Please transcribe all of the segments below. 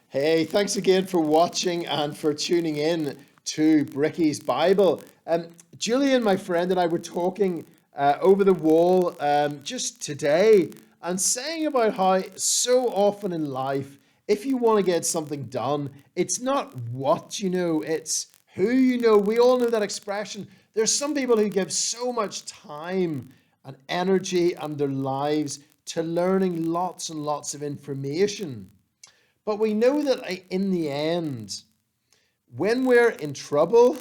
Hey, thanks again for watching and for tuning in to Bricky's Bible. Julian, my friend, and I were talking over the wall just today and saying about how so often in life, if you want to get something done, it's not what you know, it's who you know. We all know that expression. There's some people who give so much time and energy and their lives to learning lots and lots of information. But we know that in the end, when we're in trouble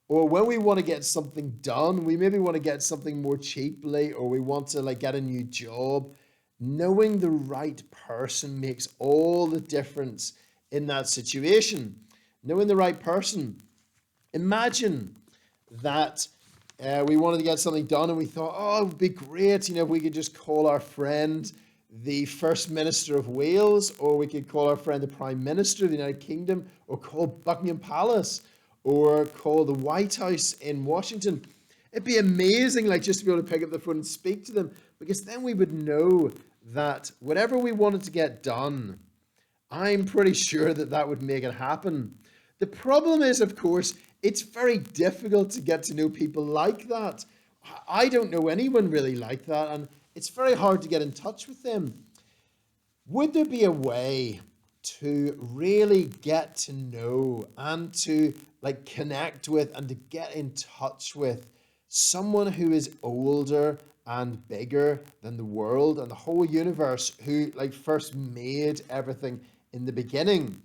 or when we want to get something done, we maybe want to get something more cheaply or we want to get a new job, knowing the right person makes all the difference in that situation. Knowing the right person. Imagine that we wanted to get something done and we thought, oh, it would be great, if we could just call our friend the First Minister of Wales, or we could call our friend the Prime Minister of the United Kingdom, or call Buckingham Palace, or call the White House in Washington. It'd be amazing, just to be able to pick up the phone and speak to them, because then we would know that whatever we wanted to get done, I'm pretty sure that that would make it happen. The problem is, of course, it's very difficult to get to know people like that. I don't know anyone really like that, and it's very hard to get in touch with them. Would there be a way to really get to know and to connect with and to get in touch with someone who is older and bigger than the world and the whole universe, who first made everything in the beginning?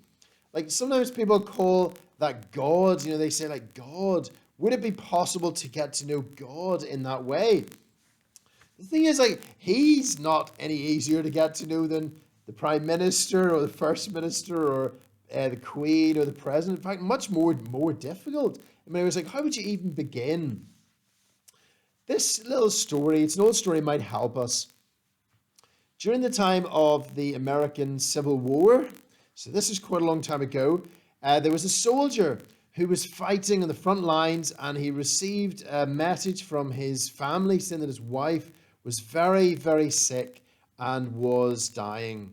Sometimes people call that God, they say God. Would it be possible to get to know God in that way? The thing is, he's not any easier to get to know than the Prime Minister or the First Minister or the Queen or the President. In fact, much more difficult. I mean, it was how would you even begin? This little story, it's an old story, might help us. During the time of the American Civil War, so this is quite a long time ago, there was a soldier who was fighting on the front lines, and he received a message from his family saying that his wife was very, very sick and was dying,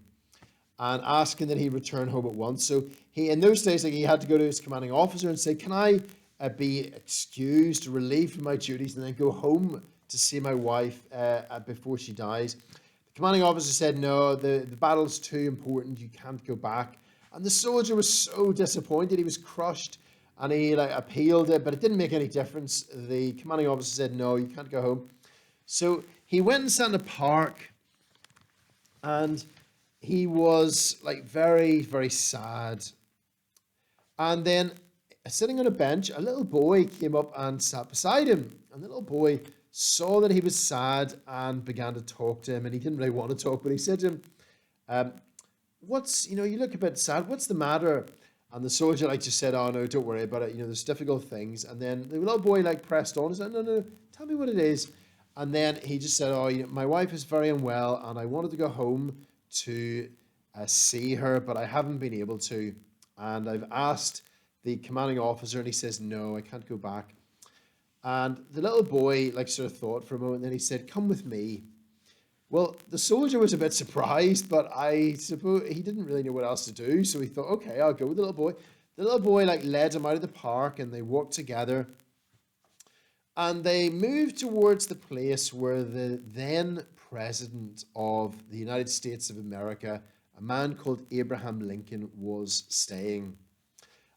and asking that he return home at once. So he, in those days, he had to go to his commanding officer and say, can I be excused, relieved from my duties, and then go home to see my wife before she dies? The commanding officer said, no, the battle's too important, you can't go back. And the soldier was so disappointed, he was crushed, and he appealed it, but it didn't make any difference. The commanding officer said, no, you can't go home. So he went and sat in a park, and he was very, very sad. And then, sitting on a bench, a little boy came up and sat beside him. And the little boy saw that he was sad and began to talk to him. And he didn't really want to talk, but he said to him, you look a bit sad. What's the matter? And the soldier just said, oh, no, don't worry about it. There's difficult things. And then the little boy pressed on and said, no, tell me what it is. And then he just said, oh, my wife is very unwell and I wanted to go home to see her, but I haven't been able to. And I've asked the commanding officer and he says, no, I can't go back. And the little boy sort of thought for a moment, and then he said, come with me. Well, the soldier was a bit surprised, but I suppose he didn't really know what else to do. So he thought, okay, I'll go with the little boy. The little boy led him out of the park, and they walked together. And they moved towards the place where the then president of the United States of America, a man called Abraham Lincoln, was staying.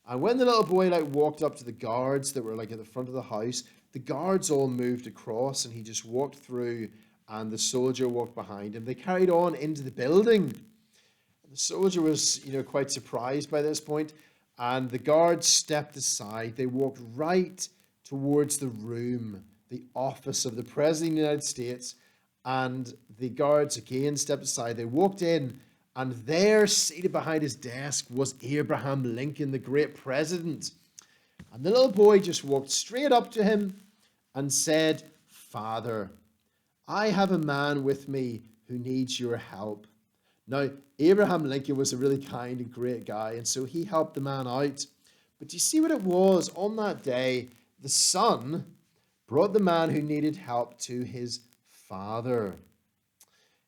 And when the little boy walked up to the guards that were at the front of the house, the guards all moved across, and he just walked through, and the soldier walked behind him. They carried on into the building. And the soldier was, quite surprised by this point, and the guards stepped aside. They walked right towards the room, the office of the President of the United States, and the guards again stepped aside. They walked in, and there, seated behind his desk, was Abraham Lincoln, the great president. And the little boy just walked straight up to him and said, Father, I have a man with me who needs your help. Now, Abraham Lincoln was a really kind and great guy, and so he helped the man out. But do you see what it was? On that day, the son brought the man who needed help to his father.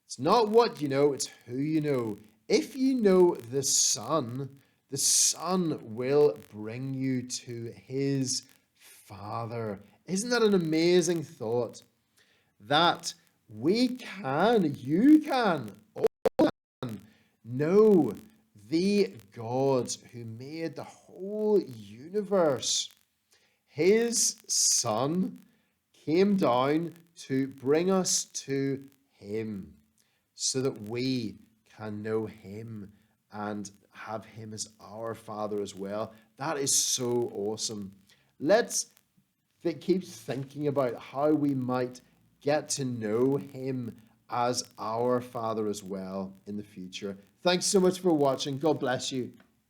It's not what you know, it's who you know. If you know the son, the Son will bring you to his Father. Isn't that an amazing thought? That we can, you can, know the God who made the whole universe. His Son came down to bring us to him so that we can know him and have him as our Father as well. That is so awesome. Let's keep thinking about how we might get to know him as our Father as well in the future. Thanks so much for watching. God bless you.